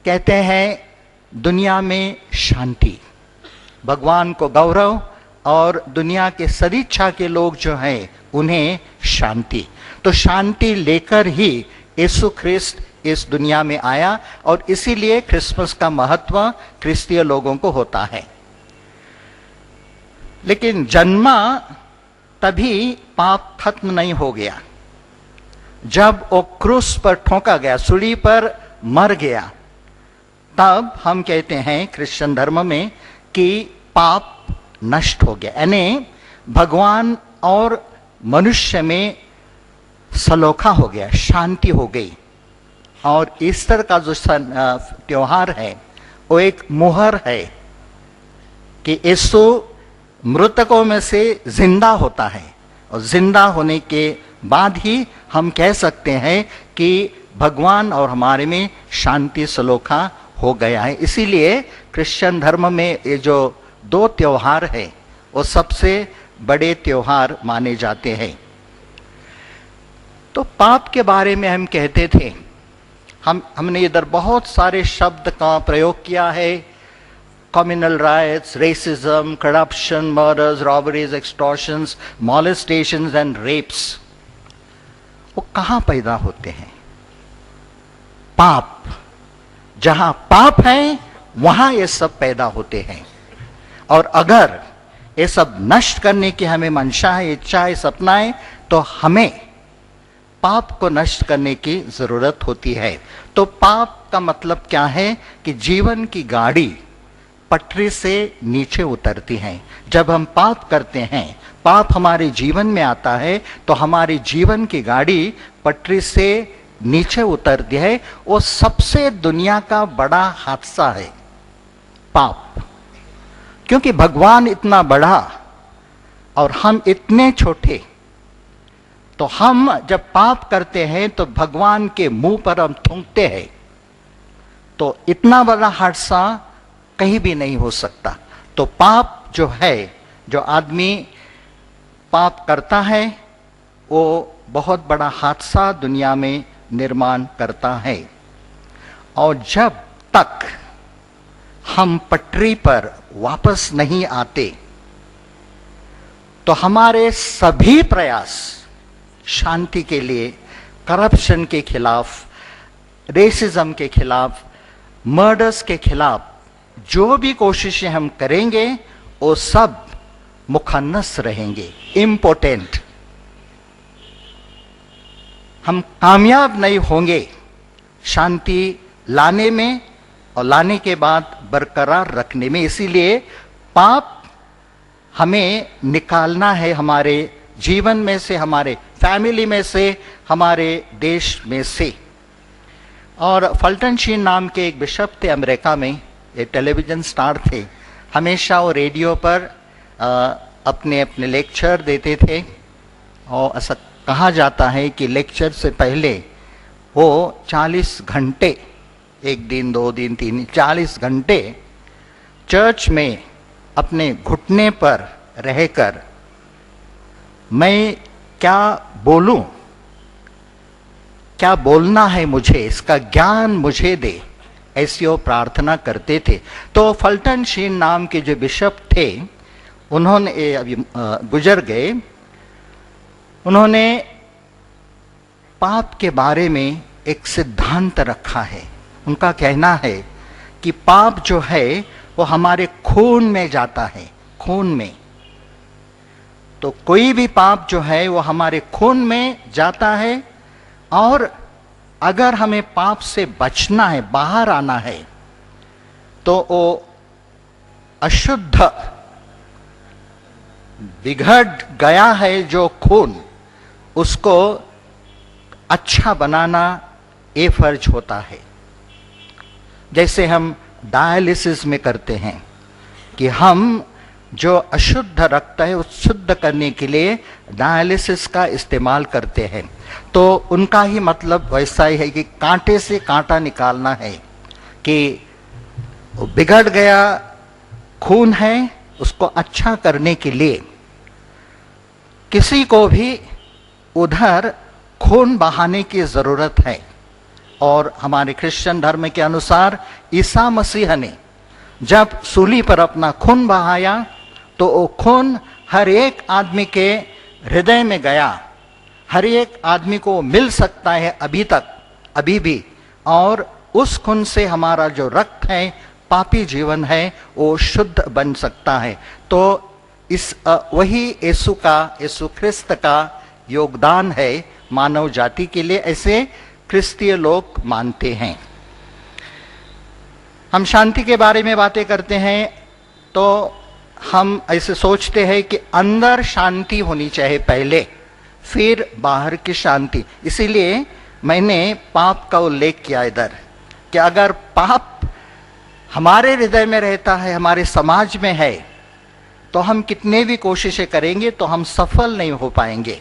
कहते हैं दुनिया में शांति, भगवान को गौरव, और दुनिया के सदिच्छा के लोग जो हैं उन्हें शांति। तो शांति लेकर ही यीशु ख्रिस्त इस दुनिया में आया, और इसीलिए क्रिसमस का महत्व क्रिस्तीय लोगों को होता है। लेकिन जन्मा तभी पाप खत्म नहीं हो गया। जब वो क्रूस पर ठोका गया, सूली पर मर गया, तब हम कहते हैं क्रिश्चियन धर्म में कि पाप नष्ट हो गया, यानी भगवान और मनुष्य में सलोखा हो गया, शांति हो गई। और ईस्टर का जो त्योहार है वो एक मुहर है कि यीशु मृतकों में से जिंदा होता है, और जिंदा होने के बाद ही हम कह सकते हैं कि भगवान और हमारे में शांति सलोखा हो गया है। इसीलिए क्रिश्चियन धर्म में ये जो दो त्योहार है वो सबसे बड़े त्योहार माने जाते हैं। तो पाप के बारे में हम कहते थे, हमने इधर बहुत सारे शब्द का प्रयोग किया है, communal riots, racism, corruption, murders, robberies, extortions, molestations and rapes. वो कहाँ पैदा होते हैं? पाप, जहां पाप है वहां ये सब पैदा होते हैं। और अगर ये सब नष्ट करने की हमें मंशा है, इच्छा है, सपना है, तो हमें पाप को नष्ट करने की जरूरत होती है। तो पाप का मतलब क्या है कि जीवन की गाड़ी पटरी से नीचे उतरती है। जब हम पाप करते हैं, पाप हमारे जीवन में आता है, तो हमारी जीवन की गाड़ी पटरी से नीचे उतरती है। वो सबसे दुनिया का बड़ा हादसा है पाप, क्योंकि भगवान इतना बड़ा और हम इतने छोटे। तो हम जब पाप करते हैं तो भगवान के मुंह पर हम थूकते हैं। तो इतना बड़ा हादसा कहीं भी नहीं हो सकता। तो पाप जो है, जो आदमी पाप करता है, वो बहुत बड़ा हादसा दुनिया में निर्माण करता है। और जब तक हम पटरी पर वापस नहीं आते, तो हमारे सभी प्रयास शांति के लिए, करप्शन के खिलाफ, रेसिज्म के खिलाफ, मर्डर्स के खिलाफ जो भी कोशिशें हम करेंगे वो सब मुखन्नस रहेंगे, इम्पोर्टेंट। हम कामयाब नहीं होंगे शांति लाने में और लाने के बाद बरकरार रखने में। इसीलिए पाप हमें निकालना है हमारे जीवन में से, हमारे फैमिली में से, हमारे देश में से। और फल्टन शीन नाम के एक बिशप थे अमेरिका में, एक टेलीविजन स्टार थे। हमेशा वो रेडियो पर अपने अपने लेक्चर देते थे, और ऐसा कहा जाता है कि लेक्चर से पहले वो 40 घंटे, एक दिन, 2 दिन, 3, 40 घंटे चर्च में अपने घुटने पर रहकर मैं क्या बोलूं, क्या बोलना है मुझे, इसका ज्ञान मुझे दे, ऐसी वो प्रार्थना करते थे। तो फल्टन शीन नाम के जो बिशप थे, उन्होंने अभी गुजर गए, उन्होंने पाप के बारे में एक सिद्धांत रखा है। उनका कहना है कि पाप जो है वो हमारे खून में जाता है, खून में। तो कोई भी पाप जो है वो हमारे खून में जाता है, और अगर हमें पाप से बचना है, बाहर आना है, तो वो अशुद्ध बिगड़ गया है जो खून, उसको अच्छा बनाना ये फर्ज होता है। जैसे हम डायलिसिस में करते हैं कि हम जो अशुद्ध रक्त है उस शुद्ध करने के लिए डायलिसिस का इस्तेमाल करते हैं। तो उनका ही मतलब वैसा ही है कि कांटे से कांटा निकालना है, कि बिगड़ गया खून है उसको अच्छा करने के लिए किसी को भी उधर खून बहाने की जरूरत है। और हमारे क्रिश्चियन धर्म के अनुसार ईसा मसीह ने जब सूली पर अपना खून बहाया तो वो खून हर एक आदमी के हृदय में गया, हर एक आदमी को मिल सकता है अभी तक, अभी भी। और उस खून से हमारा जो रक्त है, पापी जीवन है, वो शुद्ध बन सकता है। तो इस वही यीशु ख्रिस्त का योगदान है मानव जाति के लिए, ऐसे क्रिस्तीय लोग मानते हैं। हम शांति के बारे में बातें करते हैं तो हम ऐसे सोचते हैं कि अंदर शांति होनी चाहिए पहले, फिर बाहर की शांति। इसीलिए मैंने पाप का उल्लेख किया इधर कि अगर पाप हमारे हृदय में रहता है, हमारे समाज में है, तो हम कितने भी कोशिशें करेंगे तो हम सफल नहीं हो पाएंगे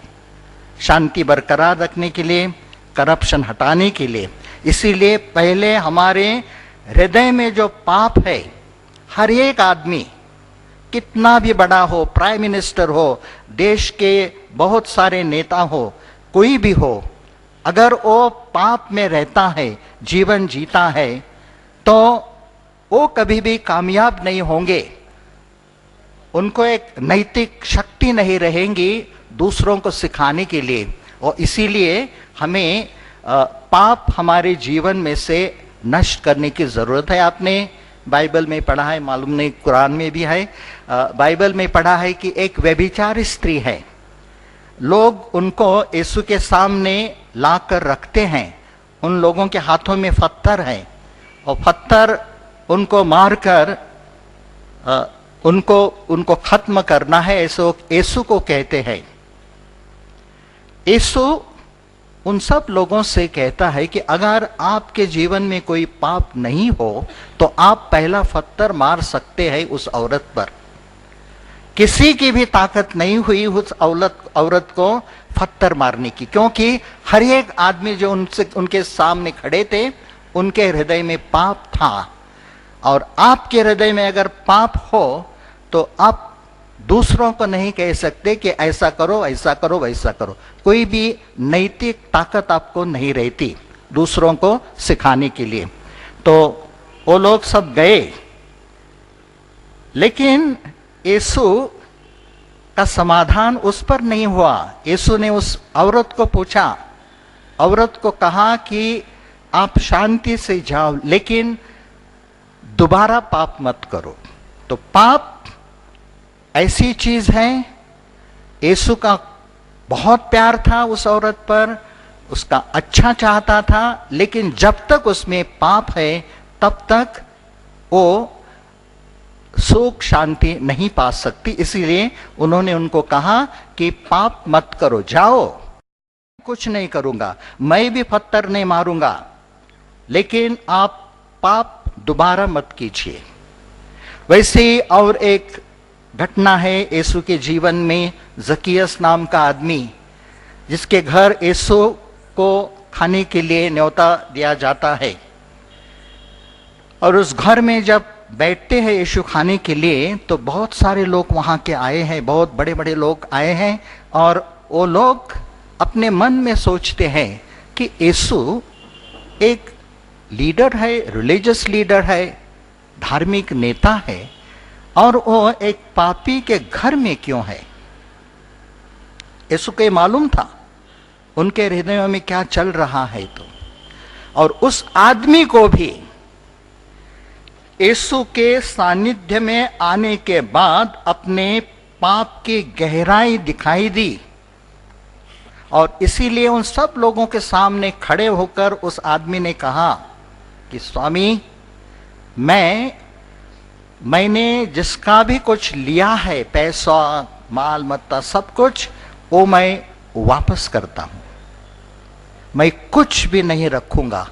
शांति बरकरार रखने के लिए, करप्शन हटाने के लिए। इसीलिए पहले हमारे हृदय में जो पाप है, हर एक आदमी कितना भी बड़ा हो, प्राइम मिनिस्टर हो, देश के बहुत सारे नेता हो, कोई भी हो, अगर वो पाप में रहता है, जीवन जीता है, तो वो कभी भी कामयाब नहीं होंगे। उनको एक नैतिक शक्ति नहीं रहेंगी दूसरों को सिखाने के लिए। और इसीलिए हमें पाप हमारे जीवन में से नष्ट करने की जरूरत है। आपने बाइबल में पढ़ा है, मालूम नहीं कुरान में भी है, बाइबल में पढ़ा है कि एक व्यभिचारी स्त्री है, लोग उनको यीशु के सामने लाकर रखते हैं, उन लोगों के हाथों में पत्थर है और पत्थर उनको मारकर उनको खत्म करना है, यीशु को कहते हैं। यीशु उन सब लोगों से कहता है कि अगर आपके जीवन में कोई पाप नहीं हो तो आप पहला पत्थर मार सकते हैं उस औरत पर। किसी की भी ताकत नहीं हुई उस औरत को पत्थर मारने की, क्योंकि हर एक आदमी जो उनके सामने खड़े थे, उनके हृदय में पाप था। और आपके हृदय में अगर पाप हो तो आप दूसरों को नहीं कह सकते कि ऐसा करो, ऐसा करो, वैसा करो। कोई भी नैतिक ताकत आपको नहीं रहती दूसरों को सिखाने के लिए। तो वो लोग सब गए, लेकिन यीशु का समाधान उस पर नहीं हुआ। यीशु ने उस औरत को पूछा, औरत को कहा कि आप शांति से जाओ, लेकिन दोबारा पाप मत करो। तो पाप ऐसी चीज है, यीशु का बहुत प्यार था उस औरत पर, उसका अच्छा चाहता था, लेकिन जब तक उसमें पाप है तब तक वो सुख शांति नहीं पा सकती। इसीलिए उन्होंने उनको कहा कि पाप मत करो, जाओ, कुछ नहीं करूंगा, मैं भी पत्थर नहीं मारूंगा, लेकिन आप पाप दोबारा मत कीजिए। वैसे ही और एक घटना है यीशु के जीवन में। जकियस नाम का आदमी, जिसके घर यीशु को खाने के लिए न्योता दिया जाता है, और उस घर में जब बैठते हैं यीशु खाने के लिए तो बहुत सारे लोग वहां के आए हैं, बहुत बड़े बड़े लोग आए हैं। और वो लोग अपने मन में सोचते हैं कि यीशु एक लीडर है, रिलीजियस लीडर है, धार्मिक नेता है, और वो एक पापी के घर में क्यों है। यीशु को मालूम था उनके हृदयों में क्या चल रहा है। तो और उस आदमी को भी यीशु के सानिध्य में आने के बाद अपने पाप की गहराई दिखाई दी, और इसीलिए उन सब लोगों के सामने खड़े होकर उस आदमी ने कहा कि स्वामी, मैंने जिसका भी कुछ लिया है, पैसा, माल मत्ता, सब कुछ, वो मैं वापस करता हूं, मैं कुछ भी नहीं रखूंगा।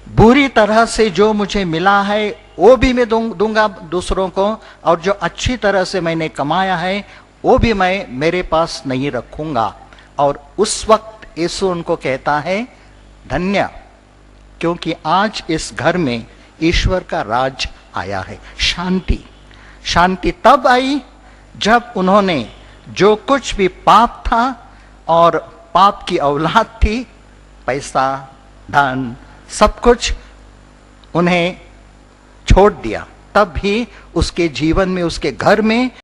बुरी तरह से जो मुझे मिला है वो भी मैं दूंगा दूसरों को, और जो अच्छी तरह से मैंने कमाया है वो भी मैं मेरे पास नहीं रखूंगा। और उस वक्त यीशु उनको कहता है, धन्य, क्योंकि आज इस घर में ईश्वर का राज आया है। शांति तब आई जब उन्होंने जो कुछ भी पाप था और पाप की औलाद थी, पैसा, धन, सब कुछ उन्हें छोड़ दिया, तब भी उसके जीवन में, उसके घर में